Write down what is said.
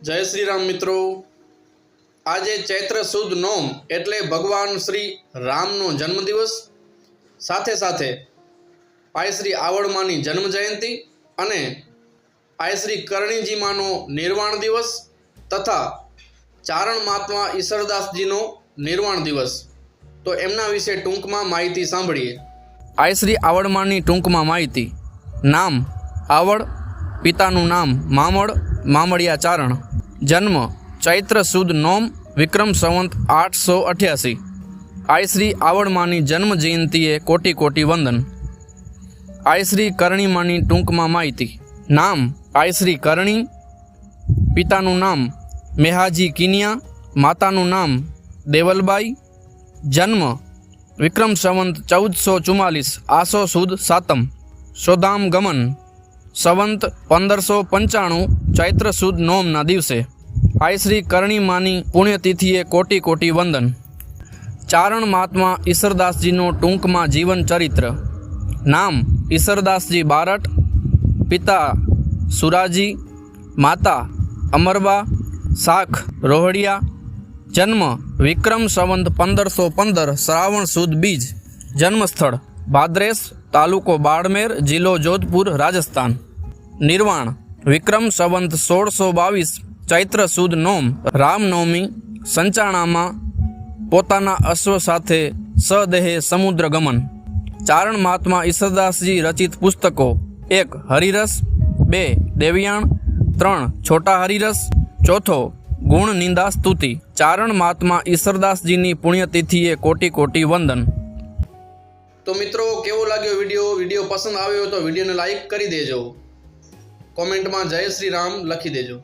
जय श्री राम मित्रों। आज चैत्र सुद नोम एटले भगवान श्री रामनो जन्मदिवस, साथे साथे पाय श्री आवड़मानी जन्म जयंती अने पाय श्री करणीजी मानो निर्वाण दिवस तथा चारण महात्मा ईश्वरदासजीनो निर्वाण दिवस। तो एमना विषे टूंकमां माहिती सांभळीए। आय श्री आवड़मानी टूंकमां माहिती। नाम आवड़, पितानु नाम मामड़, मामड़िया चारण। जन्म चैत्र सुद नोम, विक्रम संवत 888। आय श्री आवड़मानी जन्म जयंतीए कोटि कोटि वंदन। आय श्री करणीमानी टूंकमां माहिती। नाम आय श्री करणी, पितानु नाम मेहाजी किनिया, मातानु नाम देवलबाई। जन्म विक्रम संवत 1444, आसो सुद सातम। सोदाम गमन संवत 1595, चैत्र सुद नोमना दिवसे। आय श्री करणी मानी पुण्यतिथिए कोटि कोटि वंदन। चारण महात्मा ईश्वरदासजीनो टूंकमां जीवन चरित्र। नाम ईश्वरदासजी बारट, पिता सुराजी, माता अमरबा साख रोहड़िया। जन्म विक्रम संवत 1515, श्रावण सुद बीज। जन्मस्थल भाद्रेस, तालुको बाड़मेर, जिलो जोधपुर, राजस्थान। निर्वाण विक्रम संवत 1622, चैत्र सुद नोम, रामनवमी। संचाणामा पोताना अश्व साथे सदेहे समुद्र गमन। चारण महात्मा ईश्वरदासजी रचित पुस्तकों: 1 हरिरस, 2 देवयाण, 3 छोटा हरिरस, 4 गुण निंदा स्तुति। चारण महात्मा ईश्वरदासजीनी पुण्यतिथिए कोटि कोटि वंदन। तो मित्रों, केवो लाग्यो विडियो पसंद आव्यो तो विडियोने लाइक करी देजो। कॉमेंट में जय श्री राम लखी देजो।